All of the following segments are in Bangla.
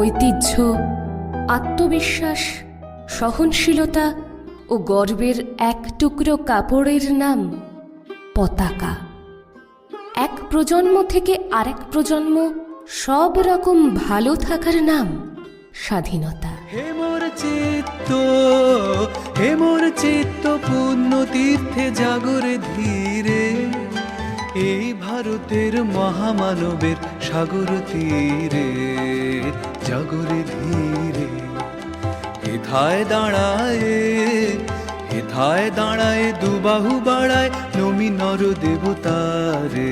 ঐতিহ্য, আত্মবিশ্বাস, সহনশীলতা ও গর্বের এক টুকরো কাপড়ের নাম পতাকা। এক প্রজন্ম থেকে আরেক প্রজন্ম সব রকম ভালো থাকার নাম স্বাধীনতা। হে মোর চিত্ত পূর্ণ তীর্থে জাগরে ধীরে, এই ভারতের মহামানবের সাগর তীরে জাগরে ধীরে। হেথায় দাঁড়ায় দুবাহু বাড়ায় নমি নর দেবতারে,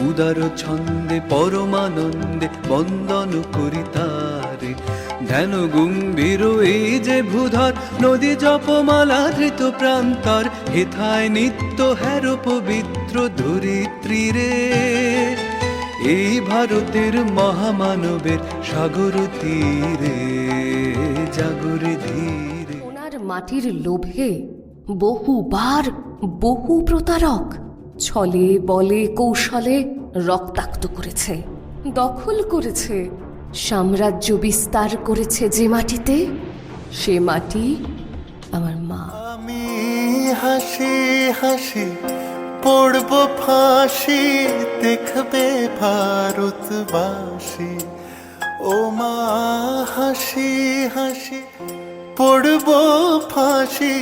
উদার ছন্দে পরমানন্দে বন্দন করি তারে। ধ্যান গম্ভীর এই যে ভূধর নদী জপমালা ধৃত প্রান্তর, হেথায় নিত্য হের পবিত্র ধরিত্রী রে, এই ভারতের মহামানবের সাগর তীরে জাগরে ধীরে। ওনার মাটির লোভে বহুবার বহু প্রতারক ছলে বলে কৌশলে রক্তাক্ত করেছে, দখল করেছে, সাম্রাজ্য বিস্তার করেছে যে মাটিতে, সে মাটি আমার মা। আমি হাসি হাসি পড়ব ফাঁসি, দেখবে ভারতবাসী। ও মা হাসি হাসি পড়ব ফাঁসি,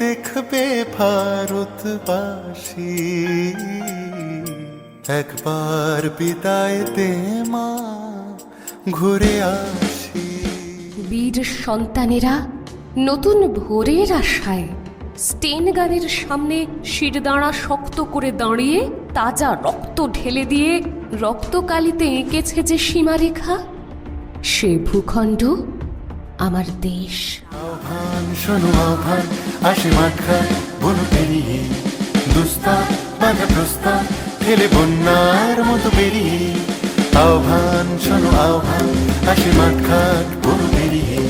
দেখবে ভারতবাসী। একবার বিদায় দে মা, ঘুরে আসি। বীর সন্তানেরা নতুন ভোরের আশায় স্টেন গানের সামনে শিরদাঁড়া শক্ত করে দাঁড়িয়ে তাজা রক্ত ঢেলে দিয়ে রক্তকালিতে এঁকেছে যে সীমারেখা, সে ভূখণ্ড আমার দেশ। আহ্বান শোনো আহ্বান, আসে মাঠা বন পেরিয়ে, দুস্তার বাঁধা প্রস্তাব ফেলে বন্যার মতো বেরিয়ে। আহ্বান শোনো আহ্বান, আসে মাঠঘাট বন পেরিয়ে,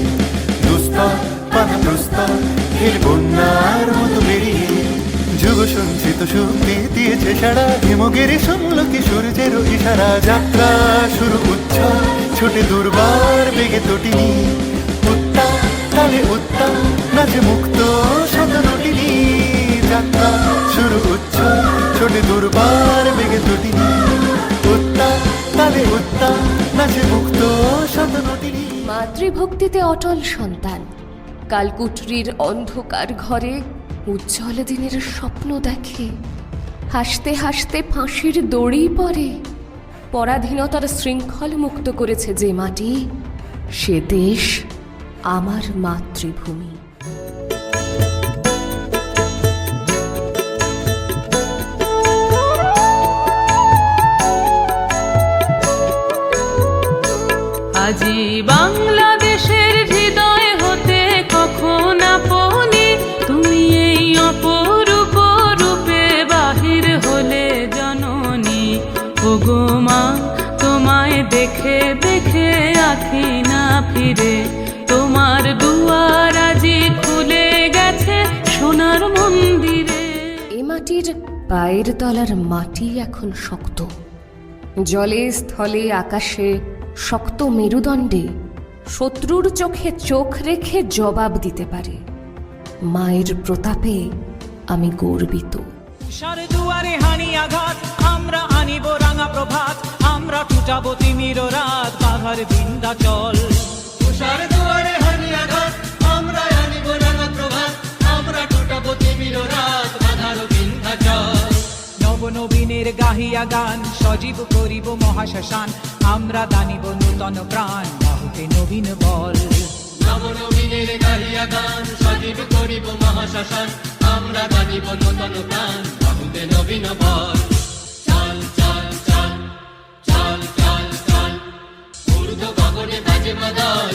দুস্তার বাঁধা প্রস্তাব ফেলে বন্যার মতো বেরিয়ে। যুগ সঞ্চিত শক্তি দিয়েছে সারা, হিমগিরি শুনল কি সূর্যের ইশারা। যাত্রা শুরু উচ্ছ্বাস ছোটে দুর্বার বেগে তটিনী, উত্তাপ তালে উত্তাপ নাচে মুক্ত শতনটিনী। যাত্রা শুরু উচ্ছ্বাস ছোটে দুর্বার বেগে তটিনী, উত্তাপ তালে উত্তাপ নাচে মুক্ত শতনটিনী। মাতৃভক্তিতে অটল সন্তান কালকুটরির অন্ধকার ঘরে উজ্জ্বল দিনের স্বপ্ন দেখে, হাসতে হাসতে ফাঁসির দড়ি পড়ে। পরাধীনতার শৃঙ্খল মুক্ত করেছে যে মাটি, সে দেশ আমার মাতৃভূমি। আজি বাংলাদেশের হৃদয় হতে কখন আপনি তুমি এই অপরূপ রূপে বাহির হলে জননী। ওগো মা তোমায় দেখে দেখে আঁখি না ফিরে, তোমার দুয়ার আজি খুলে গেছে সোনার মন্দিরে। এ মাটির পায়ের তলার মাটি এখন শক্ত, জলে স্থলে আকাশে শক্ত মেরুদণ্ডে শত্রুর চোখে চোখ রেখে জবাব দিতে পারে। মায়ের প্রতাপে আমি গর্বিত। সার দুয়ারে হানি আঘাত, আমরা আনিব রাঙা প্রভাত, আমরা টুটাবো তিমির রাত বাঘার বিন্ধ্যাচল। সার দুয়ারে হানি আঘাত, আমরা আনিব রাঙা প্রভাত, আমরা টুটাবো তিমির রাত বাঘার বিন্ধ্যাচল। নবনবীনের গাহিয়া গান সজীব করিব মহাশ্মশান, আমরা দানিব নূতন প্রাণ বাহুতে নবীন বল। নবনবীনের গাহিয়া গান সজীব করিব মহাশ্মশান, আমরা দানিব নূতন প্রাণ বাহুতে নবীন বল। চল চল চল চল চল চল, ঊর্ধ্ব গগনে বাজে মাদল।